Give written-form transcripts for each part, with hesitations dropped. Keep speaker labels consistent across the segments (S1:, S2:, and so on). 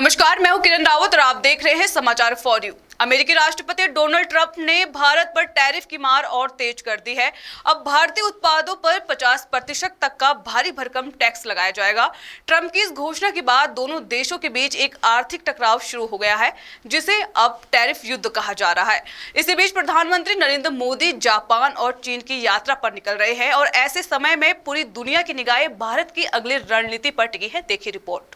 S1: नमस्कार, मैं हूं किरण रावत और आप देख रहे हैं समाचार फॉर यू। अमेरिकी राष्ट्रपति डोनाल्ड ट्रंप ने भारत पर टैरिफ की मार और तेज कर दी है। अब भारतीय उत्पादों पर 50% तक का भारी भरकम टैक्स लगाया जाएगा। ट्रंप की इस घोषणा के बाद दोनों देशों के बीच एक आर्थिक टकराव शुरू हो गया है, जिसे अब टैरिफ युद्ध कहा जा रहा है। इसी बीच प्रधानमंत्री नरेंद्र मोदी जापान और चीन की यात्रा पर निकल रहे हैं और ऐसे समय में पूरी दुनिया की निगाहें भारत की अगली रणनीति पर टिकी है। देखिए रिपोर्ट।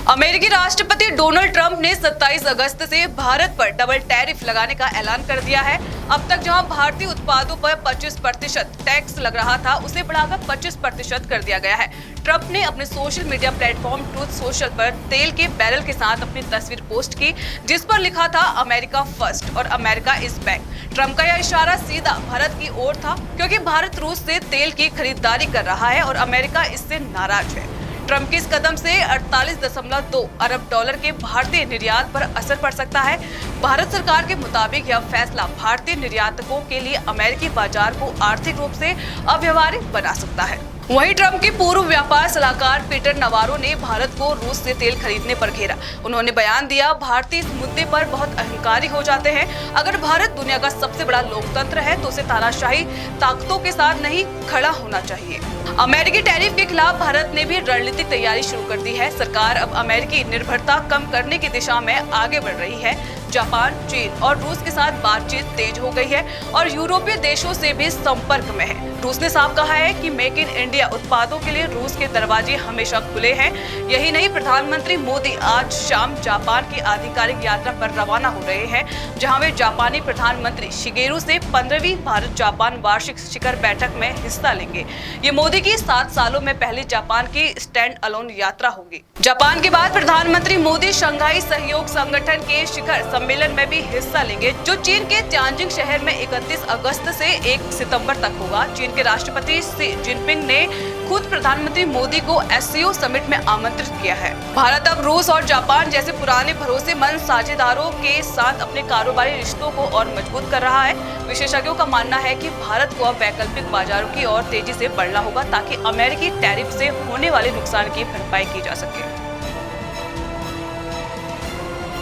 S1: अमेरिकी राष्ट्रपति डोनाल्ड ट्रंप ने 27 अगस्त से भारत पर डबल टैरिफ लगाने का ऐलान कर दिया है। अब तक जहां भारतीय उत्पादों पर 25% टैक्स लग रहा था, उसे बढ़ाकर 25% कर दिया गया है। ट्रंप ने अपने social media platform truth social पर तेल के बैरल के साथ अपनी तस्वीर पोस्ट की, जिस पर लिखा था अमेरिका फर्स्ट और अमेरिका इज बैक। ट्रंप का यह इशारा सीधा भारत की ओर था, क्योंकि भारत रूस से तेल की खरीदारी कर रहा है और अमेरिका इससे नाराज है। ट्रंप के इस कदम से 48.2 अरब डॉलर के भारतीय निर्यात पर असर पड़ सकता है। भारत सरकार के मुताबिक यह फैसला भारतीय निर्यातकों के लिए अमेरिकी बाजार को आर्थिक रूप से अव्यवहारिक बना सकता है। वहीं ट्रंप के पूर्व व्यापार सलाहकार पीटर नवारो ने भारत को रूस से तेल खरीदने पर घेरा। उन्होंने बयान दिया, भारतीय इस मुद्दे पर बहुत अहंकारी हो जाते हैं। अगर भारत दुनिया का सबसे बड़ा लोकतंत्र है तो उसे तानाशाही ताकतों के साथ नहीं खड़ा होना चाहिए। अमेरिकी टैरिफ के खिलाफ भारत ने भी रणनीतिक तैयारी शुरू कर दी है। सरकार अब अमेरिकी निर्भरता कम करने की दिशा में आगे बढ़ रही है। जापान, चीन और रूस के साथ बातचीत तेज हो गई है और यूरोपीय देशों से भी संपर्क में है। रूस ने साफ कहा है कि मेक इन इंडिया उत्पादों के लिए रूस के दरवाजे हमेशा खुले हैं। यही नहीं, प्रधानमंत्री मोदी आज शाम जापान की आधिकारिक यात्रा पर रवाना हो रहे हैं, जहां वे जापानी प्रधानमंत्री शिगेरू से 15वीं भारत जापान वार्षिक शिखर बैठक में हिस्सा लेंगे। ये मोदी की 7 सालों में पहली जापान की स्टैंड अलोन यात्रा होगी। जापान के बाद प्रधानमंत्री मोदी शंघाई सहयोग संगठन के शिखर सम्मेलन में भी हिस्सा लेंगे, जो चीन के तियानजिन शहर में 31 अगस्त से 1 सितंबर तक होगा। चीन के राष्ट्रपति शी जिनपिंग ने खुद प्रधानमंत्री मोदी को एससीओ समिट में आमंत्रित किया है। भारत अब रूस और जापान जैसे पुराने भरोसेमंद साझेदारों के साथ अपने कारोबारी रिश्तों को और मजबूत कर रहा है। विशेषज्ञों का मानना है कि भारत को अब वैकल्पिक बाजारों की ओर तेजी से बढ़ना होगा, ताकि अमेरिकी टैरिफ से होने वाले नुकसान की भरपाई की जा सके।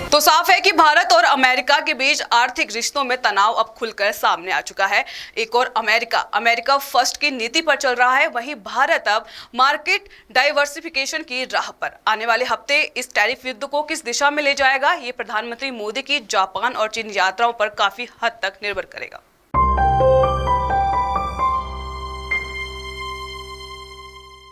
S1: तो साफ है कि भारत और अमेरिका के बीच आर्थिक रिश्तों में तनाव अब खुलकर सामने आ चुका है। एक और अमेरिका फर्स्ट की नीति पर चल रहा है, वहीं भारत अब मार्केट डाइवर्सिफिकेशन की राह पर। आने वाले हफ्ते इस टैरिफ युद्ध को किस दिशा में ले जाएगा, ये प्रधानमंत्री मोदी की जापान और चीन यात्राओं पर काफी हद तक निर्भर करेगा।